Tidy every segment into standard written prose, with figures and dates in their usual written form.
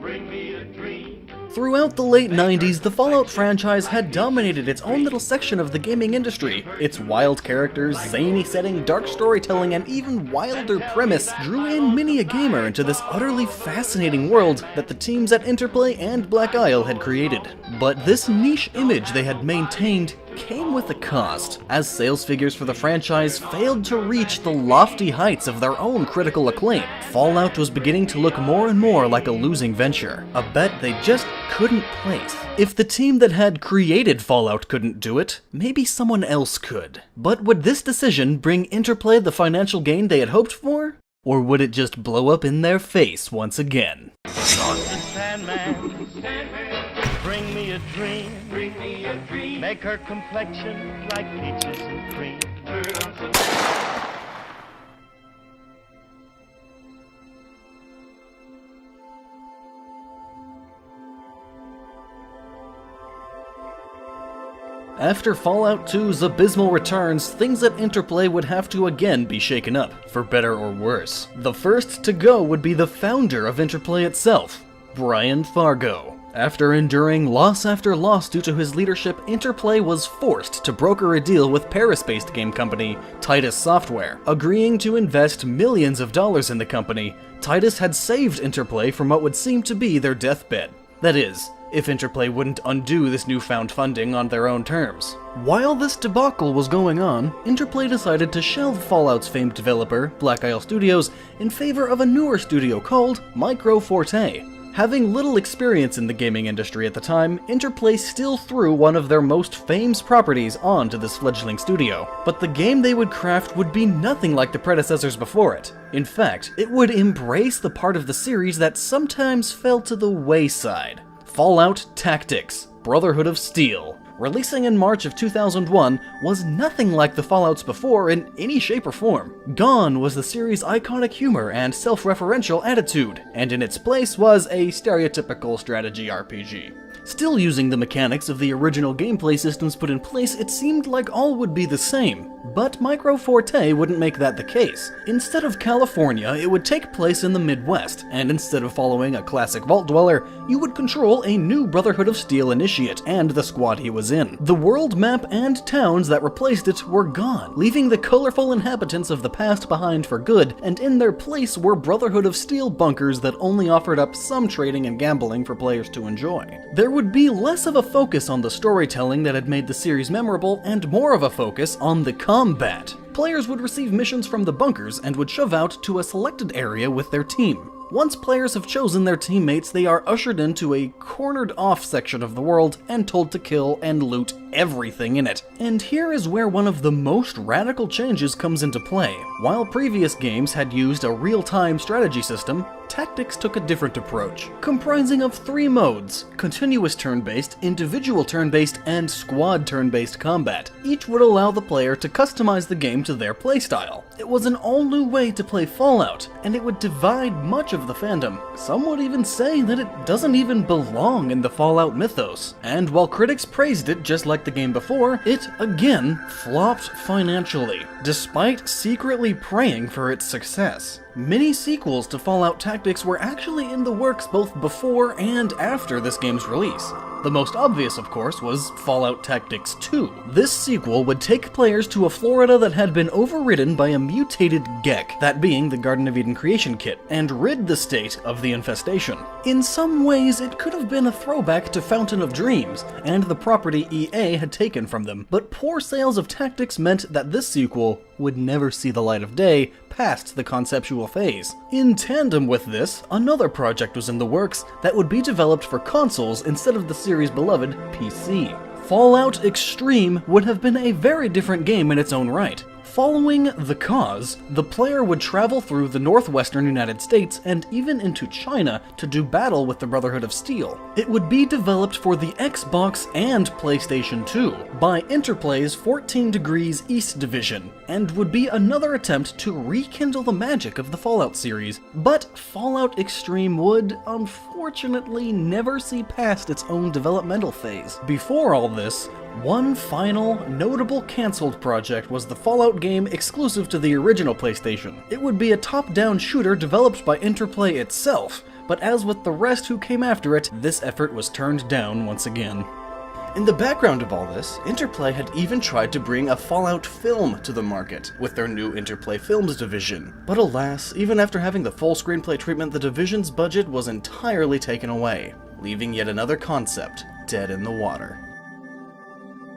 Bring me a dream. Throughout the late 90s, the Fallout franchise had dominated its own little section of the gaming industry. Its wild characters, zany setting, dark storytelling, and even wilder premise drew in many a gamer into this utterly fascinating world that the teams at Interplay and Black Isle had created. But this niche image they had maintained came with a cost, as sales figures for the franchise failed to reach the lofty heights of their own critical acclaim. Fallout was beginning to look more and more like a losing venture, a bet they just couldn't place. If the team that had created Fallout couldn't do it, maybe someone else could. But would this decision bring Interplay the financial gain they had hoped for? Or would it just blow up in their face once again? Sandman, bring me a dream. Bring me a dream. Make her complexion like peaches and cream. After Fallout 2's abysmal returns, things at Interplay would have to again be shaken up, for better or worse. The first to go would be the founder of Interplay itself, Brian Fargo. After enduring loss after loss due to his leadership, Interplay was forced to broker a deal with Paris-based game company Titus Software. Agreeing to invest millions of dollars in the company, Titus had saved Interplay from what would seem to be their deathbed. That is, if Interplay wouldn't undo this newfound funding on their own terms. While this debacle was going on, Interplay decided to shelve Fallout's famed developer, Black Isle Studios, in favor of a newer studio called Micro Forte. Having little experience in the gaming industry at the time, Interplay still threw one of their most famous properties onto this fledgling studio. But the game they would craft would be nothing like the predecessors before it. In fact, it would embrace the part of the series that sometimes fell to the wayside. Fallout Tactics: Brotherhood of Steel. Releasing in March of 2001, was nothing like the Fallouts before in any shape or form. Gone was the series' iconic humor and self-referential attitude, and in its place was a stereotypical strategy RPG. Still using the mechanics of the original gameplay systems put in place, it seemed like all would be the same. But Micro Forte wouldn't make that the case. Instead of California, it would take place in the Midwest, and instead of following a classic Vault Dweller, you would control a new Brotherhood of Steel initiate and the squad he was in. The world map and towns that replaced it were gone, leaving the colorful inhabitants of the past behind for good, and in their place were Brotherhood of Steel bunkers that only offered up some trading and gambling for players to enjoy. There would be less of a focus on the storytelling that had made the series memorable, and more of a focus on the combat. Players would receive missions from the bunkers and would shove out to a selected area with their team. Once players have chosen their teammates, they are ushered into a cornered-off section of the world and told to kill and loot everything in it. And here is where one of the most radical changes comes into play. While previous games had used a real-time strategy system, Tactics took a different approach, comprising of 3 modes: continuous turn-based, individual turn-based, and squad turn-based combat. Each would allow the player to customize the game to their playstyle. It was an all-new way to play Fallout, and it would divide much of the fandom. Some would even say that it doesn't even belong in the Fallout mythos. And while critics praised it just like the game before, it again flopped financially, despite secretly praying for its success. Many sequels to Fallout Tactics were actually in the works both before and after this game's release. The most obvious, of course, was Fallout Tactics 2. This sequel would take players to a Florida that had been overridden by a mutated Gek, that being the Garden of Eden creation kit, and rid the state of the infestation. In some ways, it could have been a throwback to Fountain of Dreams, and the property EA had taken from them, but poor sales of Tactics meant that this sequel would never see the light of day past the conceptual phase. In tandem with this, another project was in the works that would be developed for consoles instead of the series' beloved PC. Fallout Extreme would have been a very different game in its own right. Following the cause, the player would travel through the northwestern United States and even into China to do battle with the Brotherhood of Steel. It would be developed for the Xbox and PlayStation 2 by Interplay's 14 Degrees East division, and would be another attempt to rekindle the magic of the Fallout series. But Fallout Extreme would, unfortunately, never see past its own developmental phase. Before all this, one final, notable cancelled project was the Fallout game exclusive to the original PlayStation. It would be a top-down shooter developed by Interplay itself, but as with the rest who came after it, this effort was turned down once again. In the background of all this, Interplay had even tried to bring a Fallout film to the market with their new Interplay Films division. But alas, even after having the full screenplay treatment, the division's budget was entirely taken away, leaving yet another concept dead in the water.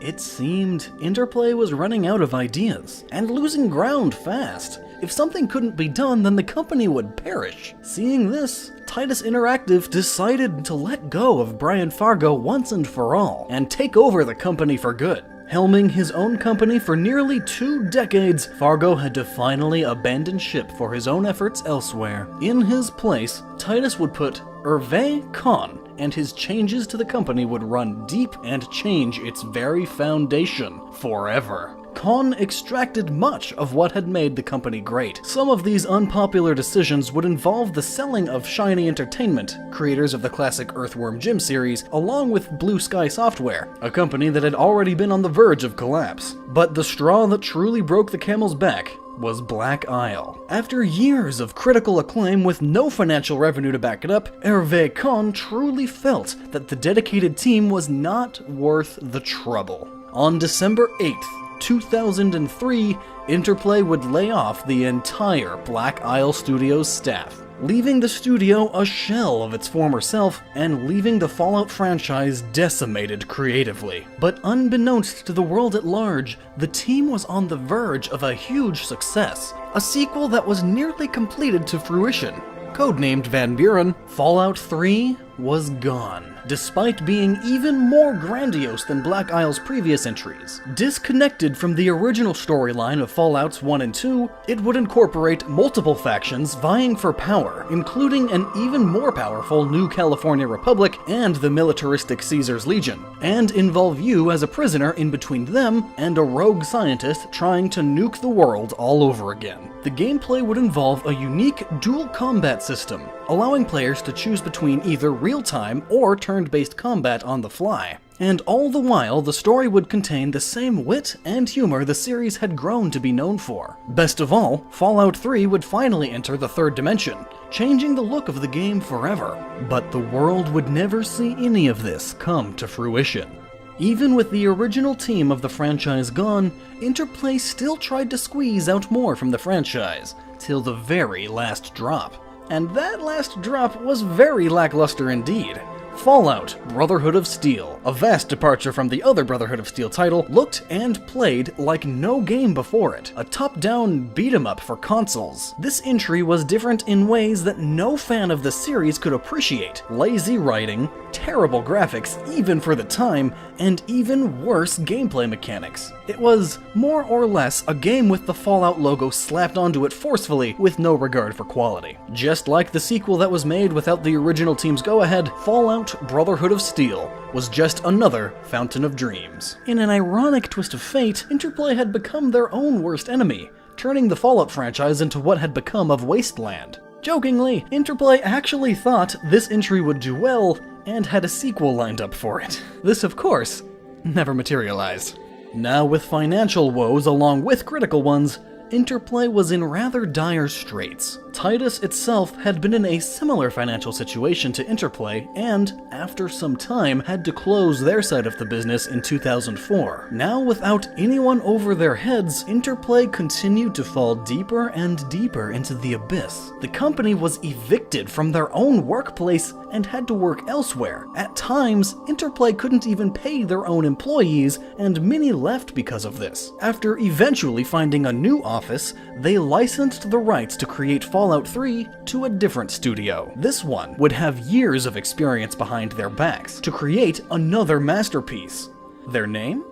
It seemed Interplay was running out of ideas, and losing ground fast. If something couldn't be done, then the company would perish. Seeing this, Titus Interactive decided to let go of Brian Fargo once and for all, and take over the company for good. Helming his own company for nearly 2 decades, Fargo had to finally abandon ship for his own efforts elsewhere. In his place, Titus would put Hervé Kahn, and his changes to the company would run deep and change its very foundation forever. Kahn extracted much of what had made the company great. Some of these unpopular decisions would involve the selling of Shiny Entertainment, creators of the classic Earthworm Jim series, along with Blue Sky Software, a company that had already been on the verge of collapse. But the straw that truly broke the camel's back was Black Isle. After years of critical acclaim with no financial revenue to back it up, Hervé Kahn truly felt that the dedicated team was not worth the trouble. On December 8th, 2003, Interplay would lay off the entire Black Isle Studios staff, leaving the studio a shell of its former self and leaving the Fallout franchise decimated creatively. But unbeknownst to the world at large, the team was on the verge of a huge success, a sequel that was nearly completed to fruition. Codenamed Van Buren, Fallout 3 was gone, despite being even more grandiose than Black Isle's previous entries. Disconnected from the original storyline of Fallouts 1 and 2, it would incorporate multiple factions vying for power, including an even more powerful New California Republic and the militaristic Caesar's Legion, and involve you as a prisoner in between them and a rogue scientist trying to nuke the world all over again. The gameplay would involve a unique dual combat system, allowing players to choose between either real-time or turn-based combat on the fly. And all the while, the story would contain the same wit and humor the series had grown to be known for. Best of all, Fallout 3 would finally enter the third dimension, changing the look of the game forever. But the world would never see any of this come to fruition. Even with the original team of the franchise gone, Interplay still tried to squeeze out more from the franchise, till the very last drop. And that last drop was very lackluster indeed. Fallout Brotherhood of Steel, a vast departure from the other Brotherhood of Steel title, looked and played like no game before it, a top-down beat-em-up for consoles. This entry was different in ways that no fan of the series could appreciate. Lazy writing, terrible graphics even for the time, and even worse gameplay mechanics. It was more or less a game with the Fallout logo slapped onto it forcefully with no regard for quality. Just like the sequel that was made without the original team's go-ahead, Fallout Brotherhood of Steel was just another Fountain of Dreams. In an ironic twist of fate, Interplay had become their own worst enemy, turning the Fallout franchise into what had become of Wasteland. Jokingly, Interplay actually thought this entry would do well, and had a sequel lined up for it. This, of course, never materialized. Now with financial woes along with critical ones, Interplay was in rather dire straits. Titus itself had been in a similar financial situation to Interplay, and, after some time, had to close their side of the business in 2004. Now, without anyone over their heads, Interplay continued to fall deeper and deeper into the abyss. The company was evicted from their own workplace and had to work elsewhere. At times, Interplay couldn't even pay their own employees, and many left because of this. After eventually finding a new office, they licensed the rights to create Fallout 3 to a different studio. This one would have years of experience behind their backs to create another masterpiece. Their name?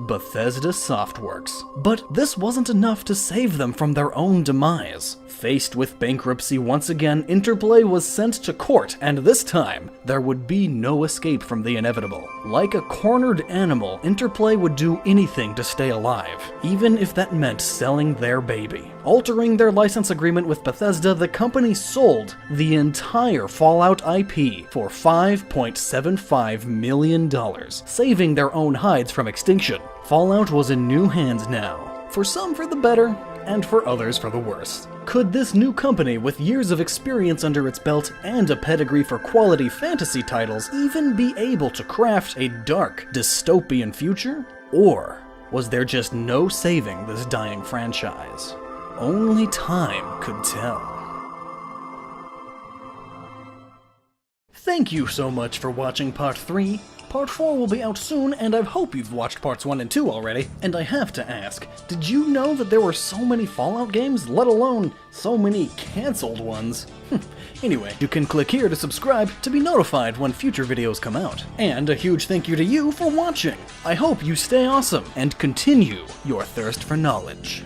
Bethesda Softworks. But this wasn't enough to save them from their own demise. Faced with bankruptcy once again, Interplay was sent to court, and this time, there would be no escape from the inevitable. Like a cornered animal, Interplay would do anything to stay alive, even if that meant selling their baby. Altering their license agreement with Bethesda, the company sold the entire Fallout IP for $5.75 million, saving their own hides from extinction. Fallout was in new hands now, for some for the better, and for others for the worse. could this new company, with years of experience under its belt and a pedigree for quality fantasy titles, even be able to craft a dark, dystopian future? Or was there just no saving this dying franchise? Only time could tell. Thank you so much for watching Part 3. Part 4 will be out soon, and I hope you've watched Parts 1 and 2 already. And I have to ask, did you know that there were so many Fallout games, let alone so many cancelled ones? Anyway, you can click here to subscribe to be notified when future videos come out. And a huge thank you to you for watching! I hope you stay awesome and continue your thirst for knowledge.